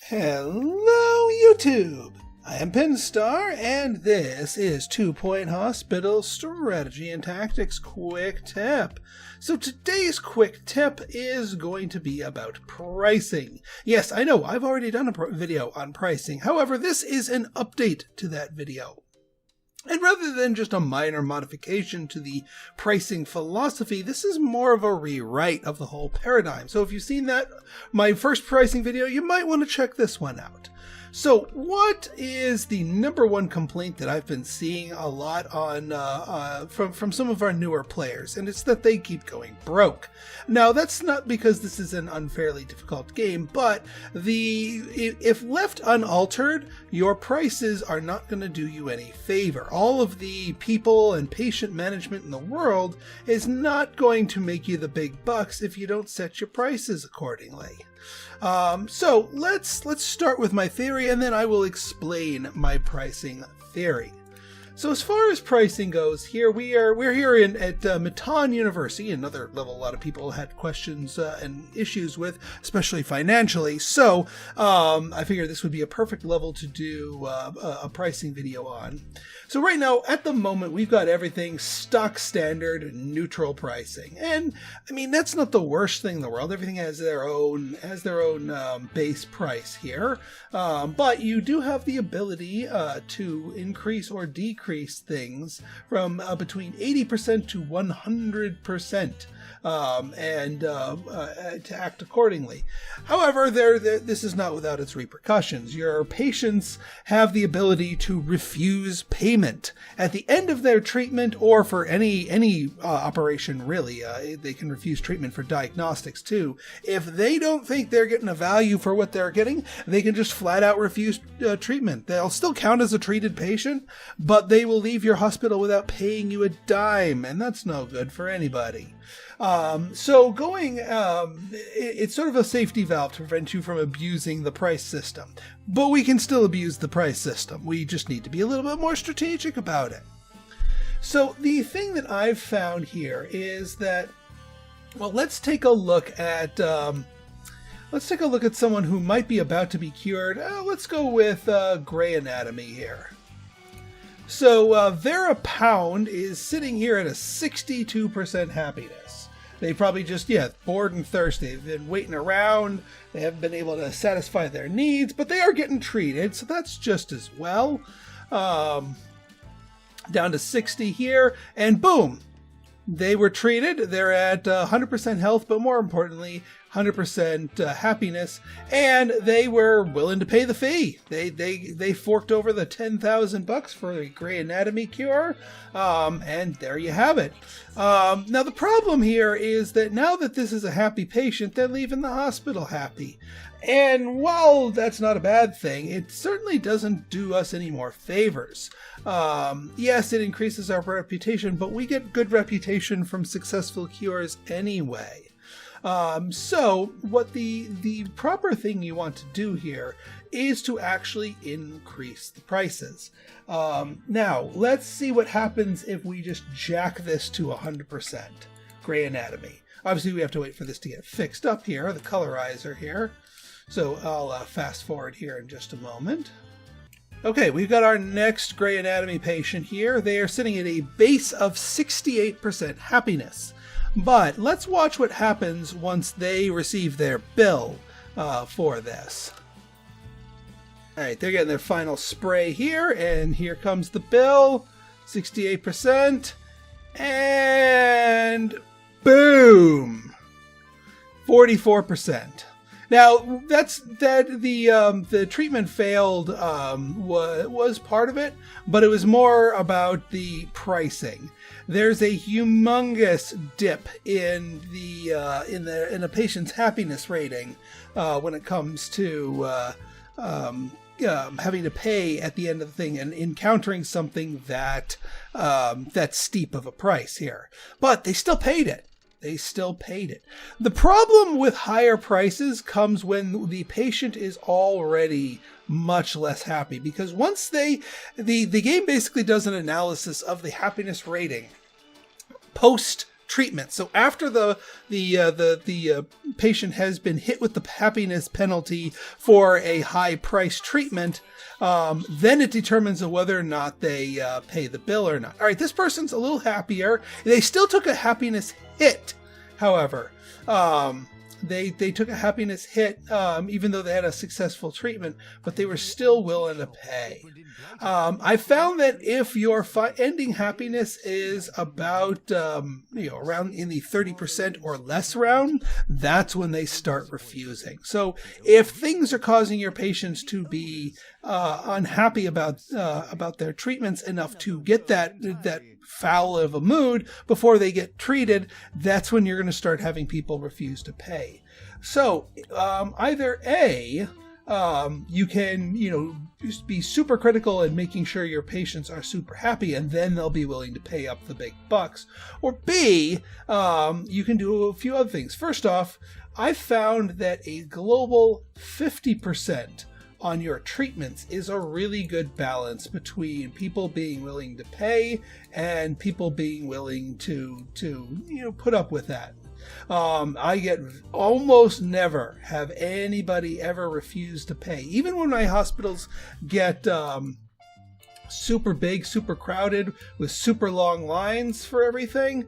Hello, YouTube! I am Pinstar, and this is 2 Point Hospital Strategy and Tactics Quick Tip. So today's quick tip is going to be about pricing. Yes, I know, I've already done a video on pricing. However, this is an update to that video. And rather than just a minor modification to the pricing philosophy, this is more of a rewrite of the whole paradigm. So if you've seen that, my first pricing video, you might want to check this one out. So what is the number one complaint that I've been seeing a lot on from some of our newer players? And it's that they keep going broke. Now, that's not because this is an unfairly difficult game, but if left unaltered, your prices are not going to do you any favor. All of the people and patient management in the world is not going to make you the big bucks if you don't set your prices accordingly. So let's start with my theory, and then I will explain my pricing theory. So as far as pricing goes, we're here at Matan University, another level a lot of people had questions and issues with, especially financially. So I figured this would be a perfect level to do a pricing video on. So right now, at the moment, we've got everything stock standard neutral pricing, and I mean that's not the worst thing in the world. Everything has their own base price here, but you do have the ability to increase or decrease things from between 80% to 100%. To act accordingly. However, this is not without its repercussions. Your patients have the ability to refuse payment at the end of their treatment, or for any operation really. They can refuse treatment for diagnostics too. If they don't think they're getting a value for what they're getting, they can just flat out refuse treatment. They'll still count as a treated patient, but they will leave your hospital without paying you a dime, and that's no good for anybody. It's sort of a safety valve to prevent you from abusing the price system. But we can still abuse the price system. We just need to be a little bit more strategic about it. So the thing that I've found here is that, well, let's take a look at someone who might be about to be cured. Let's go with gray anatomy here. So their pound is sitting here at a 62% happiness. They probably just, bored and thirsty. They've been waiting around. They haven't been able to satisfy their needs, but they are getting treated, so that's just as well. Down to 60 here, and boom! They were treated. They're at 100% health, but more importantly, 100% happiness, and they were willing to pay the fee. They forked over the $10,000 for a gray anatomy cure, and there you have it. Now the problem here is that now that this is a happy patient, they're leaving the hospital happy. And while that's not a bad thing, it certainly doesn't do us any more favors. Yes, it increases our reputation, but we get good reputation from successful cures anyway. So what the proper thing you want to do here is to actually increase the prices. Now, let's see what happens if we just jack this to 100% gray anatomy. Obviously, we have to wait for this to get fixed up here, the colorizer here. So I'll fast forward here in just a moment. Okay, we've got our next gray anatomy patient here. They are sitting at a base of 68% happiness. But let's watch what happens once they receive their bill for this. Alright, they're getting their final spray here, and here comes the bill. 68%. And boom! 44%. Now, the treatment failed was part of it, but it was more about the pricing. There's a humongous dip in a patient's happiness rating when it comes to having to pay at the end of the thing and encountering something that's steep of a price here. But they still paid it. The problem with higher prices comes when the patient is already much less happy, because once the game basically does an analysis of the happiness rating post treatment. So after the patient has been hit with the happiness penalty for a high price treatment, then it determines whether or not they pay the bill or not. All right, this person's a little happier. They still took a happiness hit, however. They took a happiness hit even though they had a successful treatment, but they were still willing to pay. I found that if your ending happiness is about around in the 30% or less round, that's when they start refusing. So if things are causing your patients to be unhappy about their treatments enough to get that foul of a mood before they get treated, that's when you're going to start having people refuse to pay. So either A, you can, just be super critical in making sure your patients are super happy, and then they'll be willing to pay up the big bucks. Or B, you can do a few other things. First off, I found that a global 50% on your treatments is a really good balance between people being willing to pay and people being willing to put up with that. I get almost never have anybody ever refuse to pay. Even when my hospitals get super big, super crowded with super long lines for everything,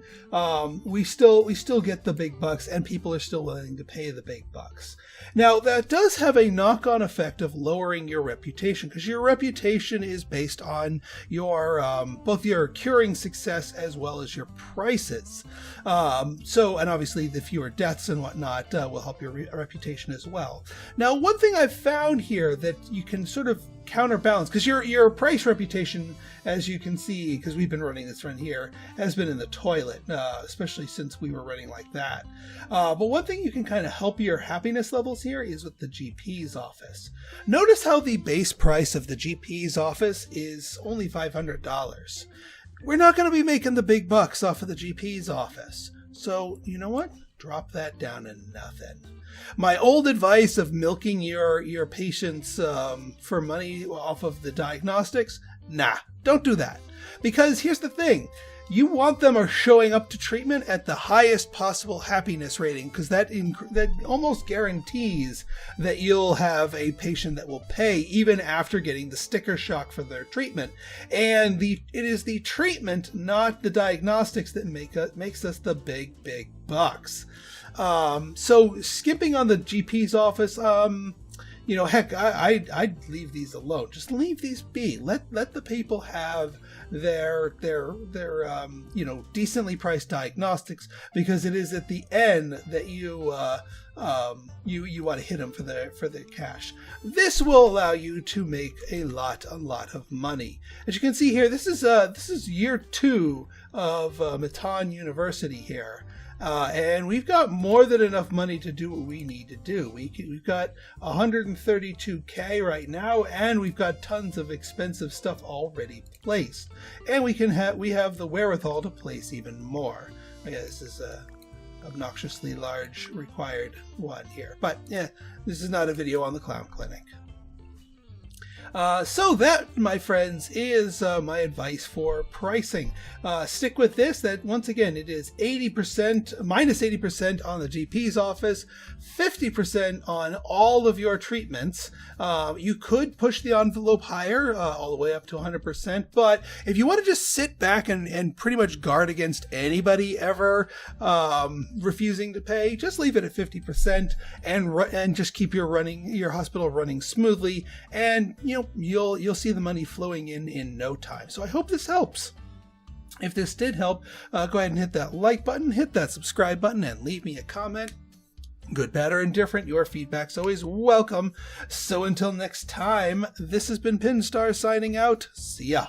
we still get the big bucks, and people are still willing to pay the big bucks. Now, that does have a knock-on effect of lowering your reputation, because your reputation is based on your both your curing success as well as your prices. And obviously the fewer deaths and whatnot will help your reputation as well. Now, one thing I've found here that you can sort of counterbalance, because your price reputation, as you can see, because we've been running this run here, has been in the toilet, especially since we were running like that. But one thing you can kind of help your happiness levels here is with the GP's office. Notice how the base price of the GP's office is only $500. We're not going to be making the big bucks off of the GP's office. So, you know what? Drop that down to nothing. My old advice of milking your patients for money off of the diagnostics, nah, don't do that. Because here's the thing. You want them showing up to treatment at the highest possible happiness rating, because that almost guarantees that you'll have a patient that will pay even after getting the sticker shock for their treatment. And it is the treatment, not the diagnostics, that makes us the big bucks. So skipping on the GP's office, heck, I'd leave these alone. Just leave these be. Let the people have their decently priced diagnostics, because it is at the end that you want to hit them for the cash. This will allow you to make a lot of money. As you can see here, this is year 2 of Matan University here. And we've got more than enough money to do what we need to do. We've got $132K right now, and we've got tons of expensive stuff already placed. And we have the wherewithal to place even more. Yeah, this is a obnoxiously large required one here. But yeah, this is not a video on the Clown Clinic. So that, my friends, is my advice for pricing. Stick with this, that once again, it is minus 80% on the GP's office, 50% on all of your treatments. You could push the envelope higher, all the way up to 100%, but if you want to just sit back and pretty much guard against anybody ever refusing to pay, just leave it at 50% and just keep your hospital running smoothly, and you'll see the money flowing in no time. So I hope this helps. If this did help, go ahead and hit that like button, hit that subscribe button, and leave me a comment. Good, bad, or indifferent, your feedback's always welcome. So until next time, this has been Pinstar signing out. See ya.